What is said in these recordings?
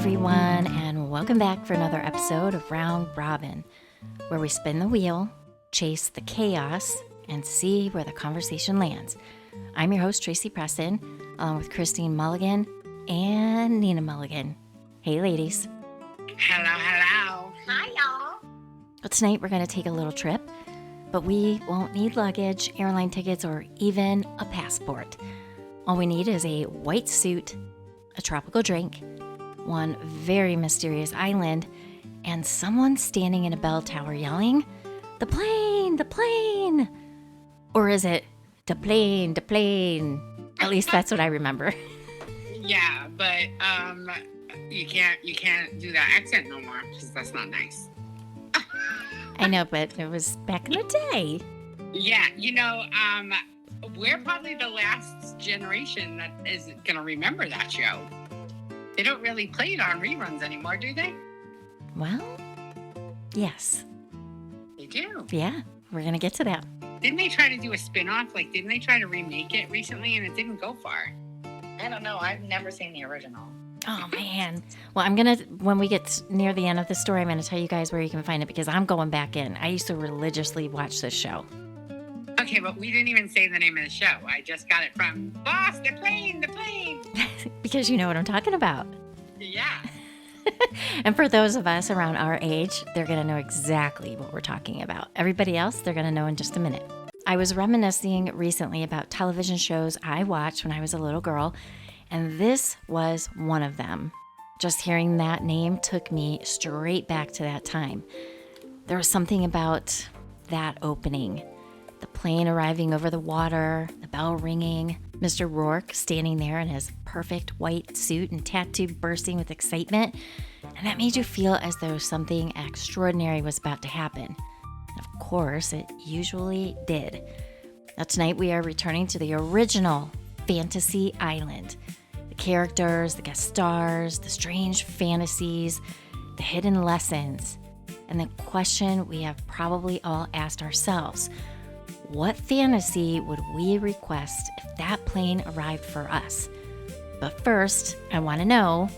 everyone, and welcome back for another episode of Round Robin, where we spin the wheel, chase the chaos, and see where the conversation lands. I'm your host, Tracy Preston, along with Christine Mulligan and Nina Mulligan. Hey, ladies. Hello, hello. Hi, y'all. Well, tonight we're going to take a little trip, but we won't need luggage, airline tickets, or even a passport. All we need is a white suit, a tropical drink, one very mysterious island, and someone standing in a bell tower yelling, "The plane, the plane!" Or is it, "The plane, the plane"? At least that's what I remember. Yeah, but you can't do that accent no more because that's not nice. I know, but it was back in the day. Yeah, we're probably the last generation that is gonna remember that show. They don't really play it on reruns anymore, do they? Well, yes. They do. Yeah, we're going to get to that. Didn't they try to do a spin-off? Didn't they try to remake it recently and it didn't go far? I don't know. I've never seen the original. Oh, man. Well, when we get near the end of the story, I'm going to tell you guys where you can find it because I'm going back in. I used to religiously watch this show. Okay, but we didn't even say the name of the show. I just got it from Boss, the plane, the plane. Because you know what I'm talking about. Yeah. And for those of us around our age, they're going to know exactly what we're talking about. Everybody else, they're going to know in just a minute. I was reminiscing recently about television shows I watched when I was a little girl, and this was one of them. Just hearing that name took me straight back to that time. There was something about that opening. The plane arriving over the water, the bell ringing, Mr. Roarke standing there in his perfect white suit and tattoo bursting with excitement, and that made you feel as though something extraordinary was about to happen. Of course, it usually did. Now tonight we are returning to the original Fantasy Island. The characters, the guest stars, the strange fantasies, the hidden lessons, and the question we have probably all asked ourselves: what fantasy would we request if that plane arrived for us? But first, I want to know,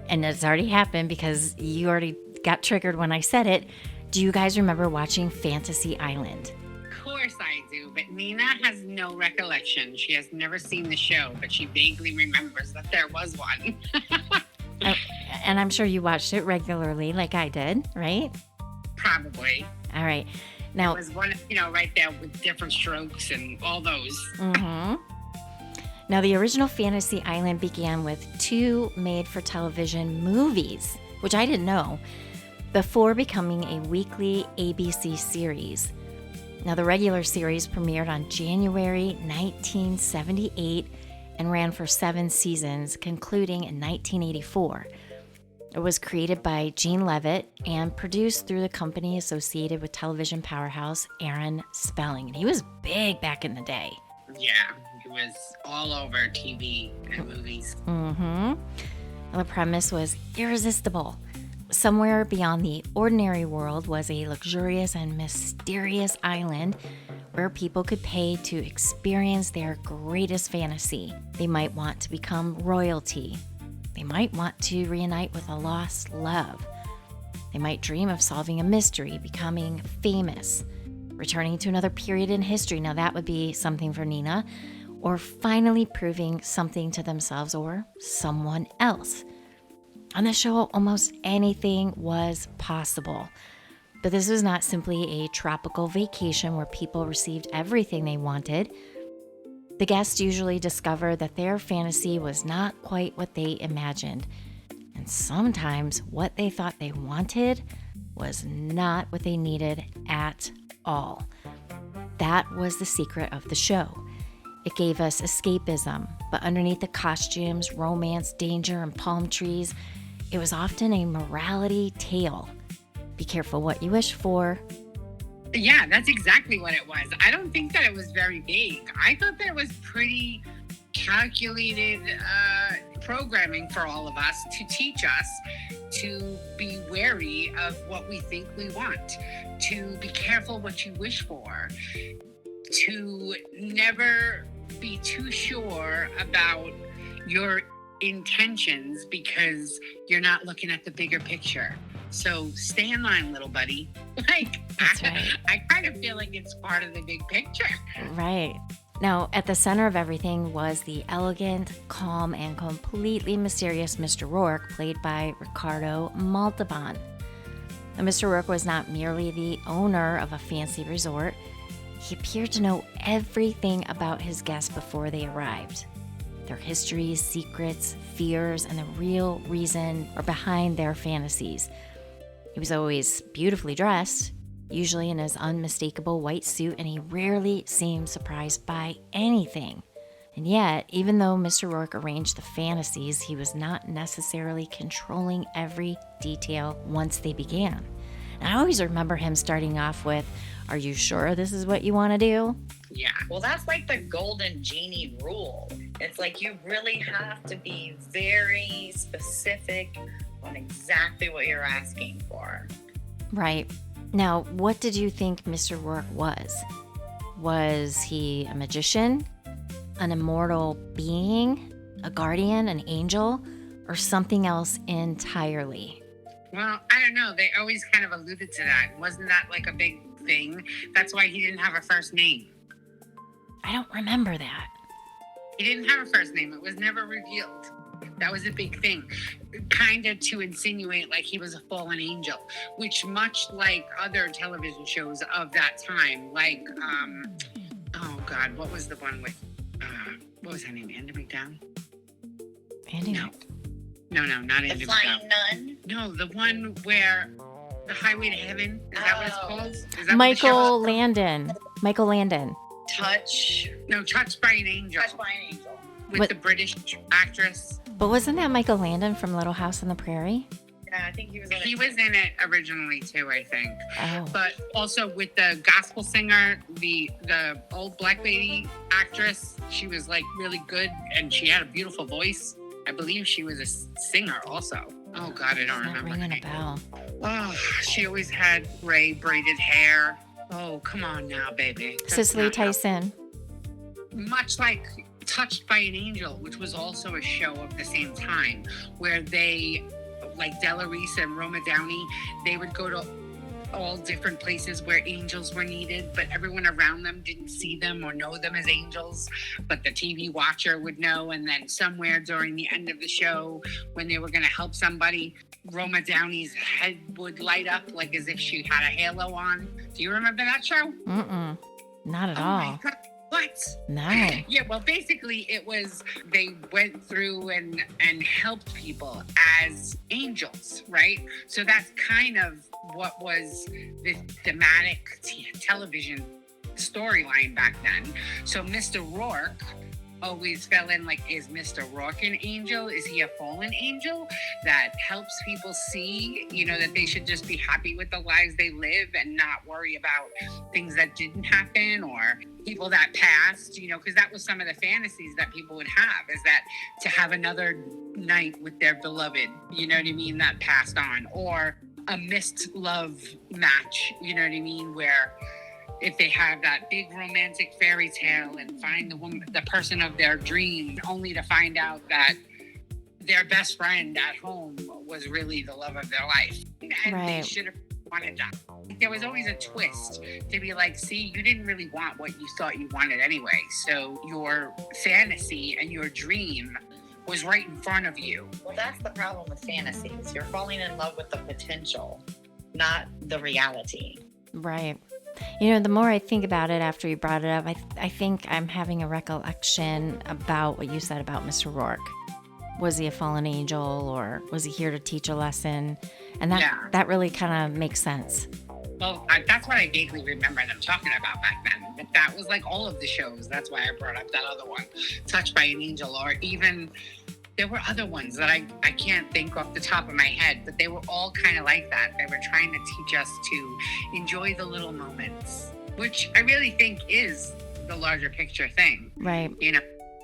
and it's already happened because you already got triggered when I said it, do you guys remember watching Fantasy Island? Of course I do, but Nina has no recollection. She has never seen the show, but she vaguely remembers that there was one. And I'm sure you watched it regularly like I did, right? Probably. All right. Now, it was one, right there with different strokes and all those. Mm-hmm. Now, the original Fantasy Island began with 2 made-for-television movies, which I didn't know, before becoming a weekly ABC series. Now, the regular series premiered on January 1978 and ran for 7 seasons, concluding in 1984. It was created by Gene Levitt and produced through the company associated with television powerhouse Aaron Spelling. And he was big back in the day. Yeah, he was all over TV and movies. Mm-hmm. The premise was irresistible. Somewhere beyond the ordinary world was a luxurious and mysterious island where people could pay to experience their greatest fantasy. They might want to become royalty. They might want to reunite with a lost love. They might dream of solving a mystery, becoming famous, returning to another period in history. Now that would be something for Nina. Or finally proving something to themselves or someone else. On the show, almost anything was possible. But this was not simply a tropical vacation where people received everything they wanted. The guests usually discovered that their fantasy was not quite what they imagined. And sometimes what they thought they wanted was not what they needed at all. That was the secret of the show. It gave us escapism, but underneath the costumes, romance, danger, and palm trees, it was often a morality tale. Be careful what you wish for. Yeah, that's exactly what it was. I don't think that it was very vague. I thought that it was pretty calculated programming for all of us to teach us to be wary of what we think we want, to be careful what you wish for, to never be too sure about your intentions because you're not looking at the bigger picture. So stay in line, little buddy. Like, That's right. I kind of feel like it's part of the big picture. Right. Now, at the center of everything was the elegant, calm, and completely mysterious Mr. Roarke, played by Ricardo Montalban. Now, Mr. Roarke was not merely the owner of a fancy resort. He appeared to know everything about his guests before they arrived. Their histories, secrets, fears, and the real reason or behind their fantasies. He was always beautifully dressed, usually in his unmistakable white suit, and he rarely seemed surprised by anything. And yet, even though Mr. Roarke arranged the fantasies, he was not necessarily controlling every detail once they began. And I always remember him starting off with, "Are you sure this is what you want to do?" Yeah. Well, that's like the golden genie rule. It's like you really have to be very specific on exactly what you're asking for. Right. Now, what did you think Mr. Roarke was? Was he a magician, an immortal being, a guardian, an angel, or something else entirely? Well, I don't know. They always kind of alluded to that. Wasn't that like a big thing? That's why he didn't have a first name. I don't remember that. He didn't have a first name. It was never revealed. That was a big thing. Kind of to insinuate like he was a fallen angel, which much like other television shows of that time, like, oh God, what was the one with, what was her name? Andy McDowell? Andy? No, not The Andy Flying McDowell. Nun? No, the one where the Highway to Heaven, is that what it's called? Is that what the Michael show is Landon. Michael Landon. Touch. No, Touched by an Angel. Touched by an Angel. With What- the British actress. But wasn't that Michael Landon from Little House on the Prairie? Yeah, I think he was in He it. was in it originally too, I think. Oh. But also with the gospel singer, the old black lady actress, she was like really good and she had a beautiful voice. I believe she was a singer also. Oh God, I don't It's not remember. ringing her a name. bell. Oh, she always had gray braided hair. Oh, come on now, baby. That's Cicely not how- Tyson. Much like Touched by an Angel, which was also a show of the same time, where they, like Della Reese and Roma Downey, they would go to all different places where angels were needed, but everyone around them didn't see them or know them as angels, but the TV watcher would know. And then somewhere during the end of the show, when they were going to help somebody, Roma Downey's head would light up like as if she had a halo on. Do you remember that show? Mm-mm. Not at Oh all. my God. What? No. Yeah, well, basically, it was they went through and helped people as angels, right? So that's kind of what was the thematic television storyline back then. So Mr. Roarke always fell in like, is Mr. Roarke an angel? Is he a fallen angel that helps people see, that they should just be happy with the lives they live and not worry about things that didn't happen or people that passed, because that was some of the fantasies that people would have, is that to have another night with their beloved, you know what I mean, that passed on, or a missed love match, you know what I mean, where if they have that big romantic fairy tale and find the person of their dreams, only to find out that their best friend at home was really the love of their life. And Right. they should have wanted that. There was always a twist to be like, see, you didn't really want what you thought you wanted anyway. So your fantasy and your dream was right in front of you. Well, that's the problem with fantasies. You're falling in love with the potential, not the reality. Right. The more I think about it after you brought it up, I think I'm having a recollection about what you said about Mr. Roarke. Was he a fallen angel or was he here to teach a lesson? And that really kind of makes sense. Well, that's what I vaguely remember them talking about back then. But that was like all of the shows. That's why I brought up that other one, Touched by an Angel, or even there were other ones that I can't think off the top of my head, but they were all kind of like that. They were trying to teach us to enjoy the little moments, which I really think is the larger picture thing. Right.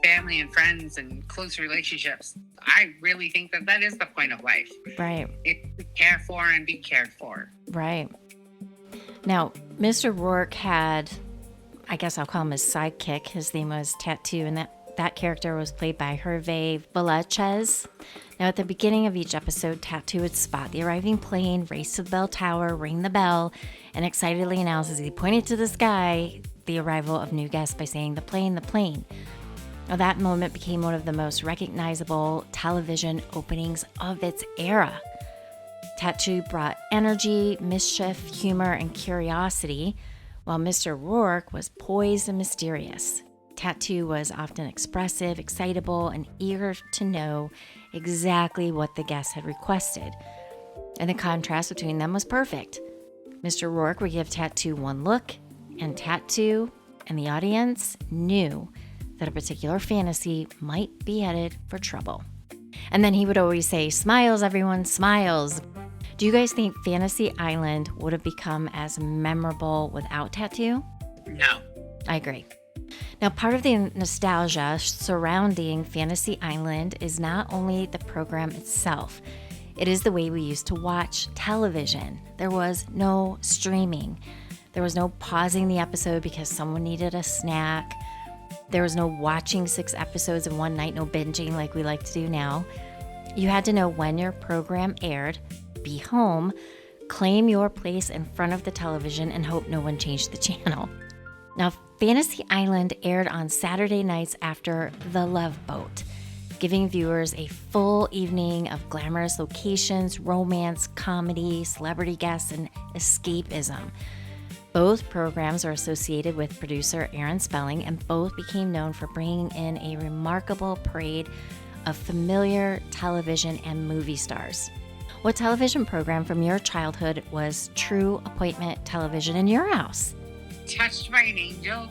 Family and friends and close relationships. I really think that is the point of life. Right. It's to care for and be cared for. Right. Now, Mr. Roarke had, I guess I'll call him his sidekick. His name was Tattoo, and That character was played by Hervé Villachez. Now, at the beginning of each episode, Tattoo would spot the arriving plane, race to the bell tower, ring the bell, and excitedly announce as he pointed to the sky the arrival of new guests by saying, "The plane, the plane." Now, that moment became one of the most recognizable television openings of its era. Tattoo brought energy, mischief, humor, and curiosity, while Mr. Roarke was poised and mysterious. Tattoo was often expressive, excitable, and eager to know exactly what the guests had requested. And the contrast between them was perfect. Mr. Roarke would give Tattoo one look, and Tattoo and the audience knew that a particular fantasy might be headed for trouble. And then he would always say, "Smiles, everyone, smiles." Do you guys think Fantasy Island would have become as memorable without Tattoo? No. I agree. Now, part of the nostalgia surrounding Fantasy Island is not only the program itself, it is the way we used to watch television. There was no streaming. There was no pausing the episode because someone needed a snack. There was no watching 6 episodes in one night, no binging like we like to do now. You had to know when your program aired, be home, claim your place in front of the television, and hope no one changed the channel. Now, Fantasy Island aired on Saturday nights after The Love Boat, giving viewers a full evening of glamorous locations, romance, comedy, celebrity guests, and escapism. Both programs are associated with producer Aaron Spelling, and both became known for bringing in a remarkable parade of familiar television and movie stars. What television program from your childhood was true appointment television in your house? Touched by an Angel,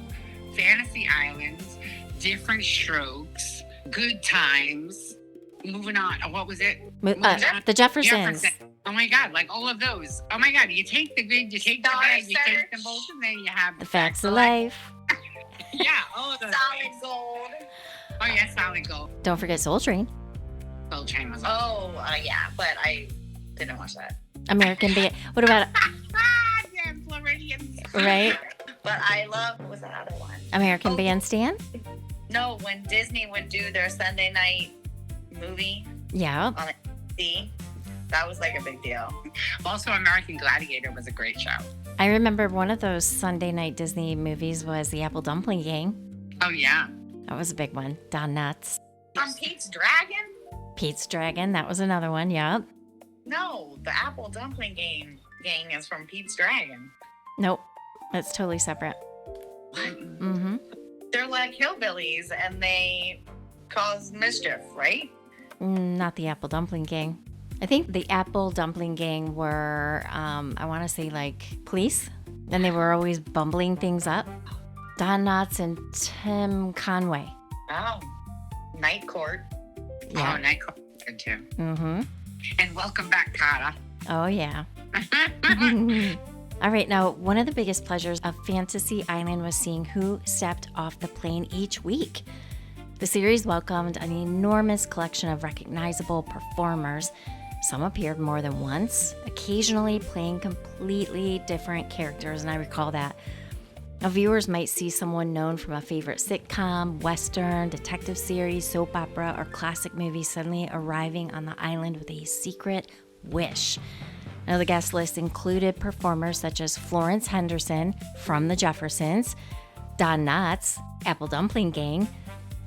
Fantasy Island, Different Strokes, Good Times. Moving on. What was it? The Jeffersons. Oh my God, like all of those. Oh my God, you take the good, you take the bad, you take them both, and then you have The Facts of Life. Yeah, all of those. Solid Gold. Oh yeah, Solid Gold. Don't forget Soul Train. Soul Train was Yeah, but I didn't watch that. American Band. What about, yeah, Floridians. right? But I love, what was that other one? American Bandstand? No, when Disney would do their Sunday night movie Yeah. on NBC, that was like a big deal. Also, American Gladiator was a great show. I remember one of those Sunday night Disney movies was The Apple Dumpling Gang. Oh yeah. That was a big one. Don Knotts. From Pete's Dragon? Pete's Dragon. That was another one. Yep. No, the Apple Dumpling Gang is from Pete's Dragon. Nope. That's totally separate. Mm-hmm. They're like hillbillies and they cause mischief, right? Not the Apple Dumpling Gang. I think the Apple Dumpling Gang were, I want to say like police. And they were always bumbling things up. Don Knotts and Tim Conway. Oh, Night Court. Yeah. Oh, Night Court good too. Mm-hmm. And Welcome Back, Kotter. Oh, yeah. All right, now, one of the biggest pleasures of Fantasy Island was seeing who stepped off the plane each week. The series welcomed an enormous collection of recognizable performers. Some appeared more than once, occasionally playing completely different characters, and I recall that. Now, viewers might see someone known from a favorite sitcom, western, detective series, soap opera, or classic movie suddenly arriving on the island with a secret wish. Now, the guest list included performers such as Florence Henderson from The Jeffersons, Don Knotts, Apple Dumpling Gang,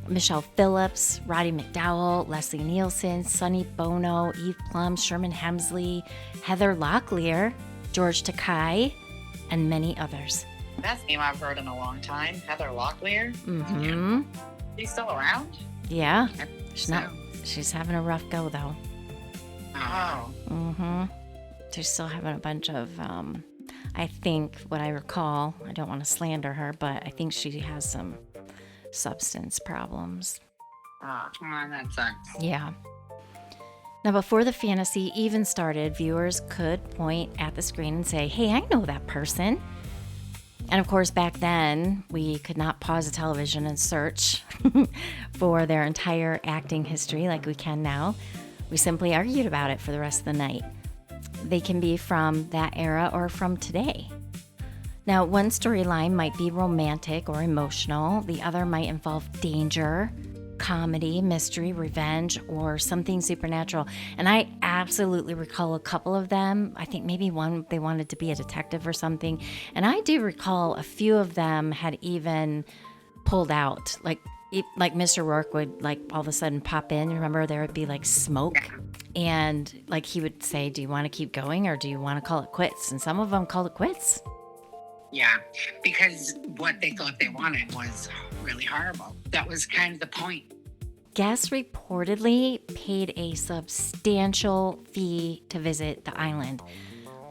Michelle Phillips, Roddy McDowell, Leslie Nielsen, Sonny Bono, Eve Plum, Sherman Hemsley, Heather Locklear, George Takei, and many others. That's a name I've heard in a long time. Heather Locklear. Mm-hmm. She's still around? Yeah. So, She's having a rough go, though. Oh. Mm-hmm. She's still having a bunch of, I think, what I recall, I don't want to slander her, but I think she has some substance problems. Ah. oh, that sucks. Yeah. Now, before the fantasy even started, viewers could point at the screen and say, "Hey, I know that person." And of course, back then, we could not pause the television and search for their entire acting history like we can now. We simply argued about it for the rest of the night. They can be from that era or from today. Now, one storyline might be romantic or emotional. The other might involve danger, comedy, mystery, revenge, or something supernatural. And I absolutely recall a couple of them. I think maybe one, they wanted to be a detective or something. And I do recall a few of them had even pulled out. Like Mr. Roarke would like all of a sudden pop in. Remember, there would be like smoke. And like he would say, do you want to keep going or do you want to call it quits? And some of them called it quits. Yeah, because what they thought they wanted was really horrible. That was kind of the point. Guests reportedly paid a substantial fee to visit the island,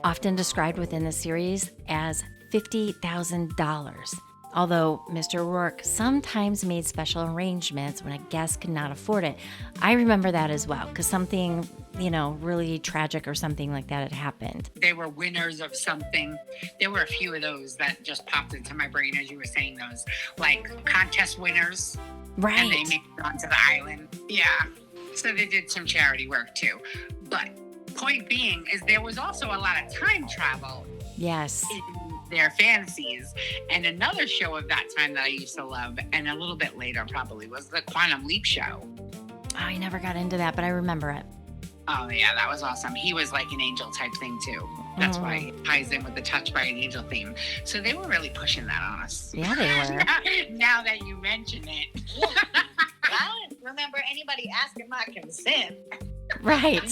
often described within the series as $50,000. Although Mr. Roarke sometimes made special arrangements when a guest could not afford it. I remember that as well, because something, really tragic or something like that had happened. They were winners of something. There were a few of those that just popped into my brain as you were saying those, like contest winners. Right. And they made it onto the island. Yeah. So they did some charity work too. But point being is there was also a lot of time travel. Yes. In their fantasies. And another show of that time that I used to love, and a little bit later probably, was the Quantum Leap show. Oh, I never got into that, but I remember it. Oh yeah, that was awesome. He was like an angel type thing too. That's why it ties in with the Touched by an Angel theme. So they were really pushing that on us. Yeah, they were. Now that you mention it. I don't remember anybody asking my consent. Right.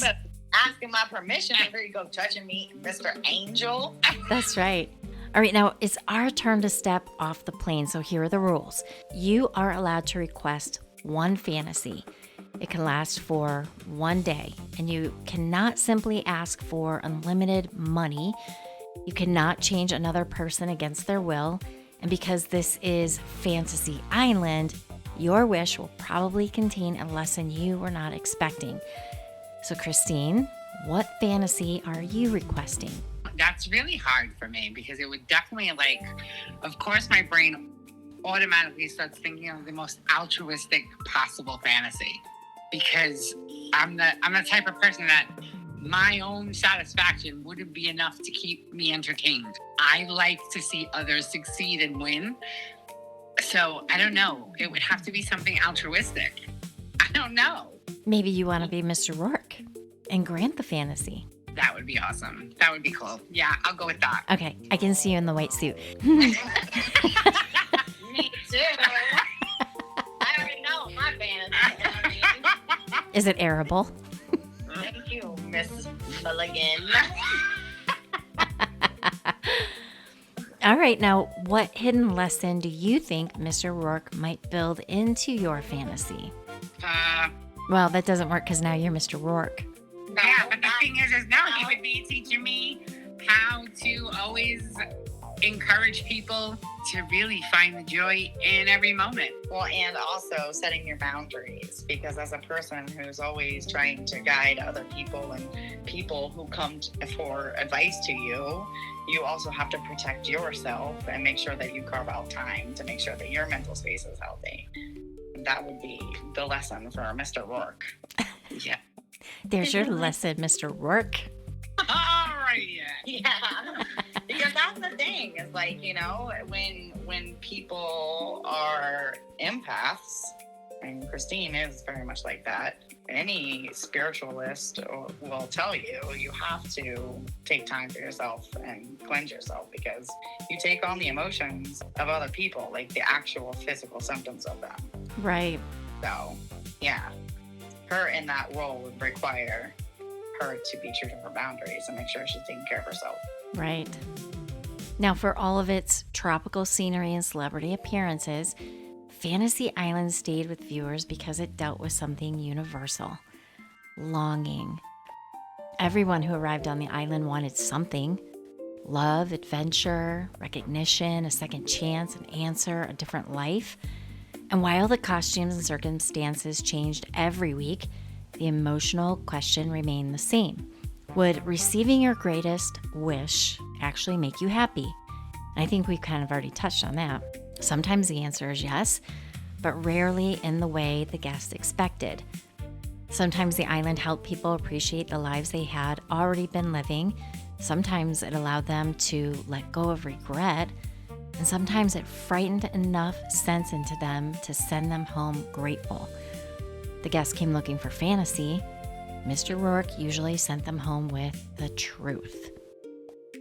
Asking my permission. Here you go, touching me, Mr. Angel. That's right. All right, now it's our turn to step off the plane. So here are the rules. You are allowed to request one fantasy. It can last for one day, and you cannot simply ask for unlimited money. You cannot change another person against their will. And because this is Fantasy Island, your wish will probably contain a lesson you were not expecting. So Christine, what fantasy are you requesting? That's really hard for me because it would definitely of course my brain automatically starts thinking of the most altruistic possible fantasy, because I'm the type of person that my own satisfaction wouldn't be enough to keep me entertained. I like to see others succeed and win. So I don't know. It would have to be something altruistic. I don't know. Maybe you want to be Mr. Roarke and grant the fantasy. That would be awesome. That would be cool. Yeah, I'll go with that. Okay, I can see you in the white suit. Me too. I already know my fantasy. Is it arable? Thank you, Miss Mulligan. All right, now what hidden lesson do you think Mr. Roarke might build into your fantasy? Well, that doesn't work because now you're Mr. Roarke. Yeah, but the thing is now he would be teaching me how to always encourage people to really find the joy in every moment. Well, and also setting your boundaries, because as a person who's always trying to guide other people and people who come for advice to you, you also have to protect yourself and make sure that you carve out time to make sure that your mental space is healthy. That would be the lesson for Mr. Roarke. Yeah. There's your lesson, Mr. Roarke. All right. Yeah. Because that's the thing. It's when people are empaths, and Christine is very much like that, any spiritualist will tell you have to take time for yourself and cleanse yourself, because you take on the emotions of other people, like the actual physical symptoms of them. Right. So, yeah. Her in that role would require her to be true to her boundaries and make sure she's taking care of herself. Right. Now, for all of its tropical scenery and celebrity appearances, Fantasy Island stayed with viewers because it dealt with something universal: longing. Everyone who arrived on the island wanted something: love, adventure, recognition, a second chance, an answer, a different life. And while the costumes and circumstances changed every week, the emotional question remained the same. Would receiving your greatest wish actually make you happy? And I think we've kind of already touched on that. Sometimes the answer is yes, but rarely in the way the guest expected. Sometimes the island helped people appreciate the lives they had already been living. Sometimes it allowed them to let go of regret, and sometimes it frightened enough sense into them to send them home grateful. The guests came looking for fantasy. Mr. Roarke usually sent them home with the truth.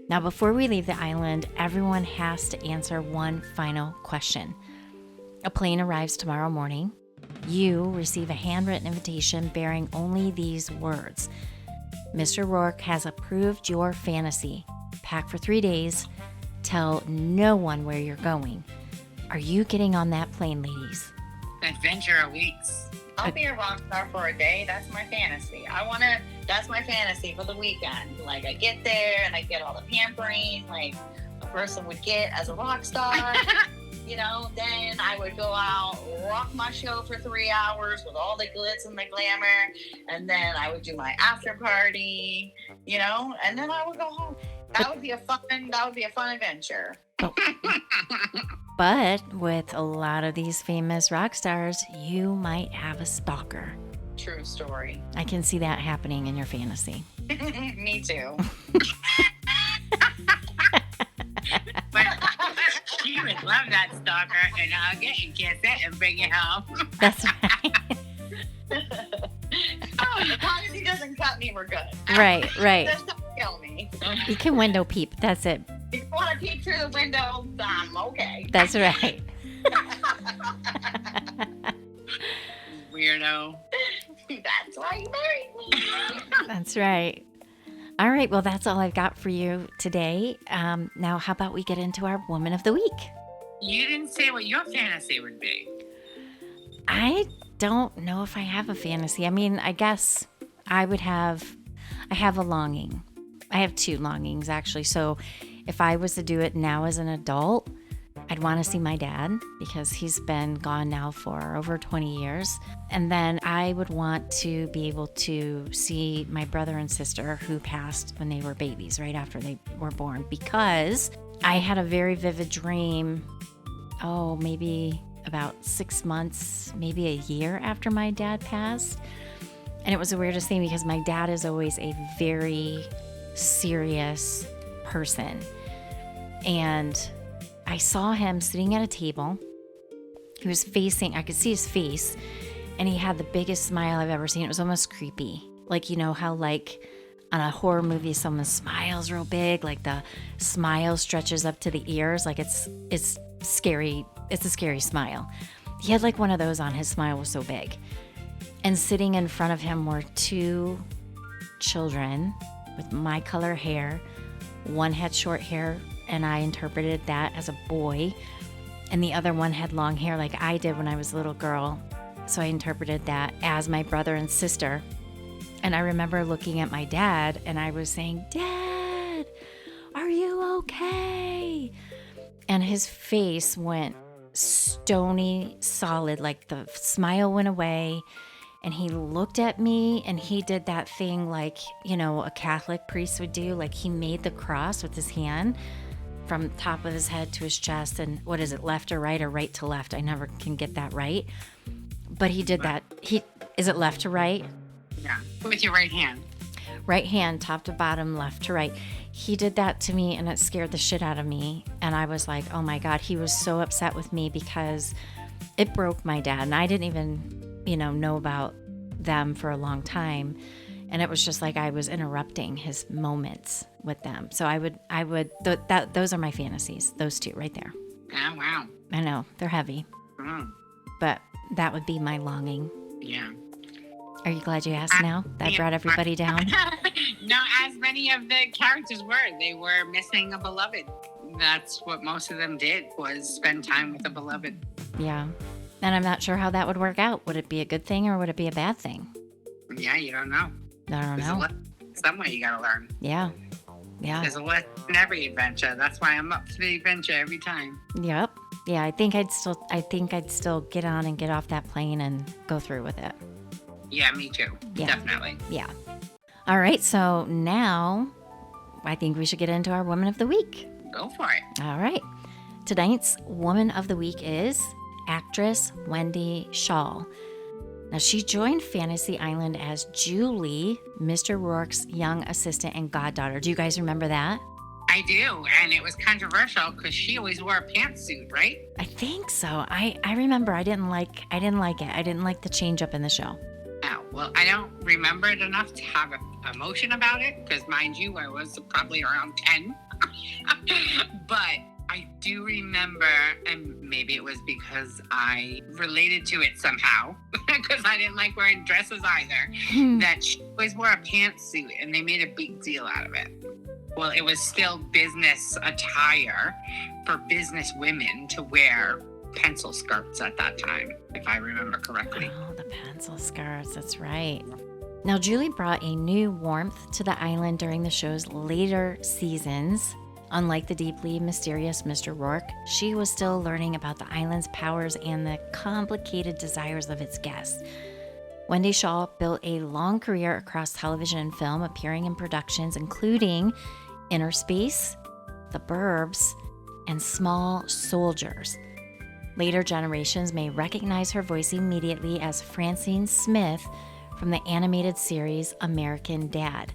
Now, before we leave the island, everyone has to answer one final question. A plane arrives tomorrow morning. You receive a handwritten invitation bearing only these words. Mr. Roarke has approved your fantasy. Pack for 3 days. Tell no one where you're going. Are you getting on that plane, ladies? Adventure awaits. I'll be a rock star for a day. That's my fantasy. That's my fantasy for the weekend. Like, I get there and I get all the pampering like a person would get as a rock star. Then I would go out, rock my show for 3 hours with all the glitz and the glamour. And then I would do my after party, and then I would go home. That would be a fun adventure. But with a lot of these famous rock stars, you might have a stalker. True story. I can see that happening in your fantasy. Me too. But she would love that stalker, and I'll get and kiss it and bring it home. That's right. As long as he doesn't cut me, we're good. Right. Just don't kill me. You can window peep. That's it. If you want to peek through the window, I'm okay. That's right. Weirdo. That's why you married me. That's right. All right. Well, that's all I've got for you today. Now, how about we get into our Woman of the Week? You didn't say what your fantasy would be. I don't know if I have a fantasy. I mean, I guess I have a longing. I have 2 longings, actually. So if I was to do it now as an adult, I'd want to see my dad because he's been gone now for over 20 years. And then I would want to be able to see my brother and sister who passed when they were babies, right after they were born, because I had a very vivid dream, maybe about 6 months, maybe a year after my dad passed. And it was the weirdest thing because my dad is always a very serious person. And I saw him sitting at a table. He was I could see his face, and he had the biggest smile I've ever seen. It was almost creepy. Like, how like on a horror movie, someone smiles real big, like the smile stretches up to the ears. Like it's scary. It's a scary smile. He had like one of those on. His smile was so big. And sitting in front of him were 2 children with my color hair. One had short hair, and I interpreted that as a boy. And the other one had long hair like I did when I was a little girl. So I interpreted that as my brother and sister. And I remember looking at my dad, and I was saying, "Dad, are you okay?" And his face went stony solid, like the smile went away. And he looked at me, and he did that thing like, a Catholic priest would do. Like he made the cross with his hand from top of his head to his chest. And what is it, left or right to left? I never can get that right. But he did that. Is it left to right? Yeah, with your right hand. Right hand, top to bottom, left to right. He did that to me, and it scared the shit out of me. And I was like, oh my God, he was so upset with me because it broke my dad. And I didn't even know about them for a long time. And it was just like I was interrupting his moments with them. So those are my fantasies, those 2 right there. Oh, wow. I know, they're heavy. But that would be my longing. Yeah. Are you glad you asked now? That brought everybody down? No, as many of the characters were. They were missing a beloved. That's what most of them did, was spend time with a beloved. Yeah. And I'm not sure how that would work out. Would it be a good thing or would it be a bad thing? Yeah, you don't know. I don't know. Some way you gotta learn. Yeah. There's a lesson in every adventure. That's why I'm up for the adventure every time. Yep. Yeah, I think I'd still get on and get off that plane and go through with it. Yeah, me too. Yeah. Definitely. Yeah. All right, so now I think we should get into our Woman of the Week. Go for it. All right. Tonight's Woman of the Week is actress Wendy Schaal. Now, she joined Fantasy Island as Julie, Mr. Roarke's young assistant and goddaughter. Do you guys remember that? I do, and it was controversial because she always wore a pantsuit, right? I think so. I remember I didn't like it. I didn't like the change up in the show. Oh, well, I don't remember it enough to have an emotion about it because, mind you, I was probably around 10. But I do remember, and maybe it was because I related to it somehow, because I didn't like wearing dresses either, that she always wore a pantsuit, and they made a big deal out of it. Well, it was still business attire for business women to wear pencil skirts at that time, if I remember correctly. Oh, the pencil skirts. That's right. Now, Julie brought a new warmth to the island during the show's later seasons. Unlike the deeply mysterious Mr. Roarke, she was still learning about the island's powers and the complicated desires of its guests. Wendy Shaw built a long career across television and film, appearing in productions including Inner Space, The Burbs, and Small Soldiers. Later generations may recognize her voice immediately as Francine Smith from the animated series American Dad.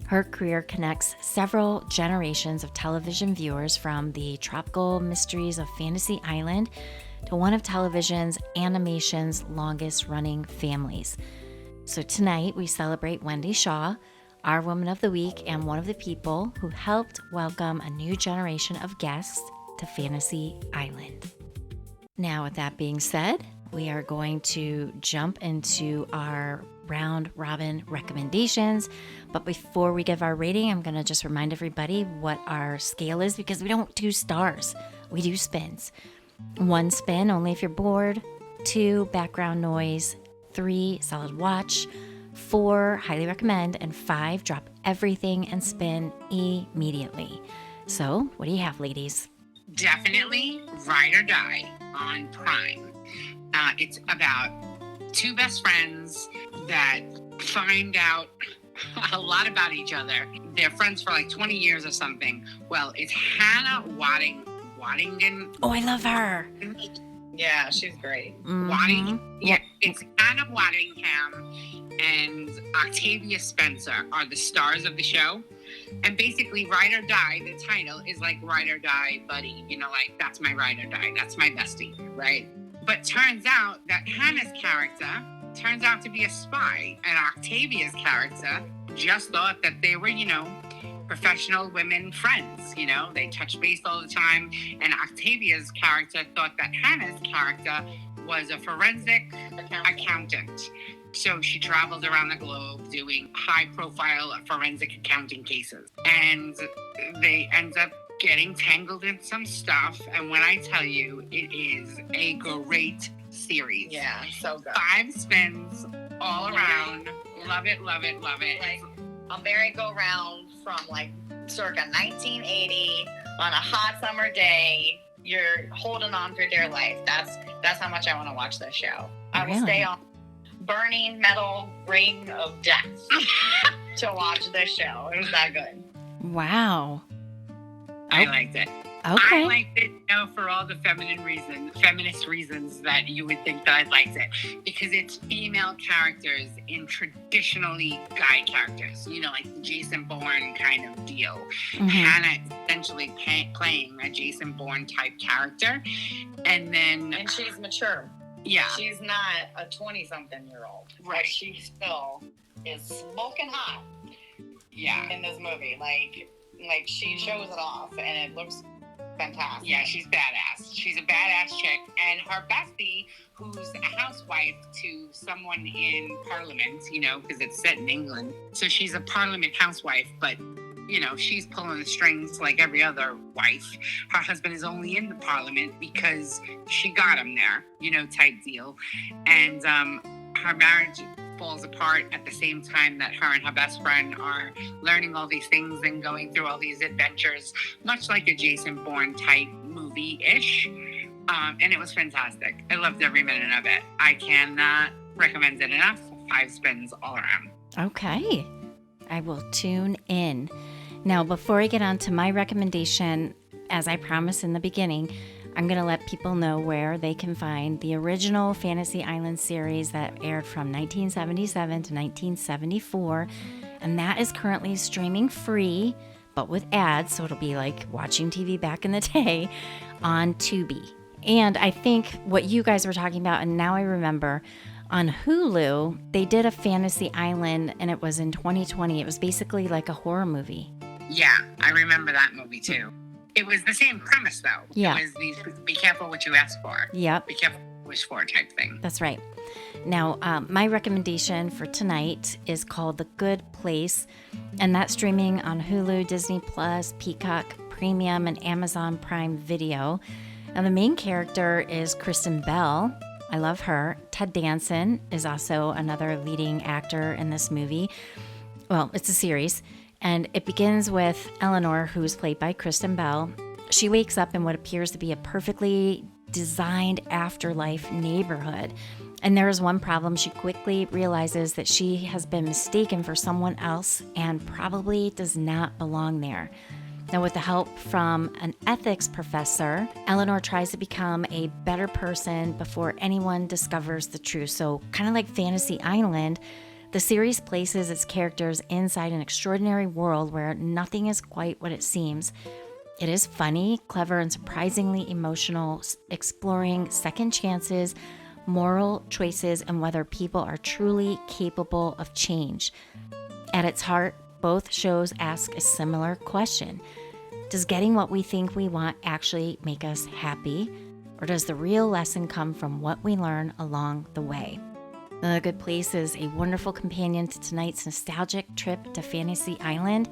Her career connects several generations of television viewers, from the tropical mysteries of Fantasy Island to one of television's animation's longest-running families. So tonight we celebrate Wendy Shaw, our Woman of the Week, and one of the people who helped welcome a new generation of guests to Fantasy Island. Now, with that being said, we are going to jump into our round robin recommendations. But before we give our rating, I'm going to just remind everybody what our scale is, because we don't do stars. We do spins. 1 spin, only if you're bored. 2, background noise. 3, solid watch. 4, highly recommend. And 5, drop everything and spin immediately. So, what do you have, ladies? Definitely Ride or Die on Prime. It's about 2 best friends that find out a lot about each other. They're friends for like 20 years or something. Well, it's Hannah Waddingham. Oh, I love her. Yeah, she's great. Yeah, it's Hannah Waddingham and Octavia Spencer are the stars of the show. And basically, Ride or Die, the title is like Ride or Die buddy. You know, like, that's my ride or die. That's my bestie, right? But turns out that Hannah's character turns out to be a spy. And Octavia's character just thought that they were, professional women friends. They touch base all the time. And Octavia's character thought that Hannah's character was a forensic accountant. So she traveled around the globe doing high-profile forensic accounting cases. And they end up getting tangled in some stuff. And when I tell you, it is a great series. Yeah, so good. 5 spins all around. Love it, love it, love it. Like a merry-go-round from like circa 1980 on a hot summer day. You're holding on for dear life. That's how much I want to watch this show. I will stay on burning metal ring of death to watch this show. It was that good. Wow. I liked it. Okay. I liked it, for all the feminist reasons that you would think that I liked it. Because it's female characters in traditionally guy characters, like the Jason Bourne kind of deal. Mm-hmm. Hannah is essentially playing a Jason Bourne type character. And she's mature. Yeah. She's not a 20-something-year-old. Right. But she still is smoking hot. Yeah. In this movie. Like she shows it off, and it looks fantastic. Yeah, she's badass. She's a badass chick. And her bestie, who's a housewife to someone in Parliament, because it's set in England. So she's a Parliament housewife, but, she's pulling the strings like every other wife. Her husband is only in the Parliament because she got him there, type deal. And her marriage falls apart at the same time that her and her best friend are learning all these things and going through all these adventures, much like a Jason Bourne type movie-ish. And it was fantastic. I loved every minute of it. I cannot recommend it enough. 5 spins all around. Okay. I will tune in. Now, before I get on to my recommendation, as I promised in the beginning, I'm going to let people know where they can find the original Fantasy Island series that aired from 1977 to 1974. And that is currently streaming free, but with ads. So it'll be like watching TV back in the day on Tubi. And I think what you guys were talking about, and now I remember, on Hulu, they did a Fantasy Island, and it was in 2020. It was basically like a horror movie. Yeah, I remember that movie too. It was the same premise, though. Yeah. It was be careful what you ask for. Yep. Be careful what you wish for type thing. That's right. Now, my recommendation for tonight is called The Good Place, and that's streaming on Hulu, Disney Plus, Peacock Premium, and Amazon Prime Video. Now, the main character is Kristen Bell. I love her. Ted Danson is also another leading actor in this movie. Well, it's a series. And it begins with Eleanor, who's played by Kristen Bell. She wakes up in what appears to be a perfectly designed afterlife neighborhood. And there is one problem. She quickly realizes that she has been mistaken for someone else and probably does not belong there. Now, with the help from an ethics professor, Eleanor tries to become a better person before anyone discovers the truth. So kind of like Fantasy Island, the series places its characters inside an extraordinary world where nothing is quite what it seems. It is funny, clever, and surprisingly emotional, exploring second chances, moral choices, and whether people are truly capable of change. At its heart, both shows ask a similar question. Does getting what we think we want actually make us happy? Or does the real lesson come from what we learn along the way? The Good Place is a wonderful companion to tonight's nostalgic trip to Fantasy Island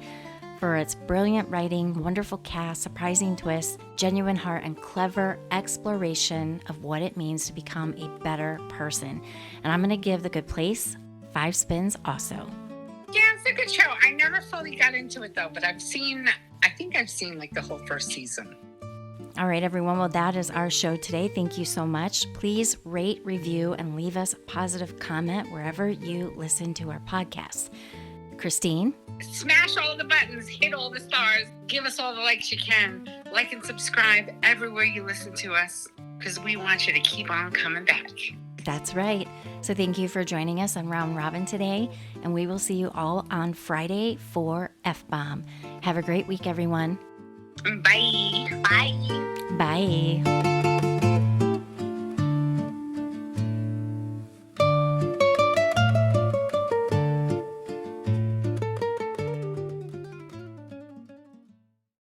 for its brilliant writing, wonderful cast, surprising twists, genuine heart, and clever exploration of what it means to become a better person. And I'm going to give The Good Place 5 spins also. Yeah, it's a good show. I never fully got into it, though, but I think I've seen like the whole first season. All right, everyone. Well, that is our show today. Thank you so much. Please rate, review, and leave us a positive comment wherever you listen to our podcast. Christine? Smash all the buttons, hit all the stars, give us all the likes you can. Like and subscribe everywhere you listen to us, because we want you to keep on coming back. That's right. So thank you for joining us on Round Robin today, and we will see you all on Friday for F-Bomb. Have a great week, everyone. Bye. Bye. Bye.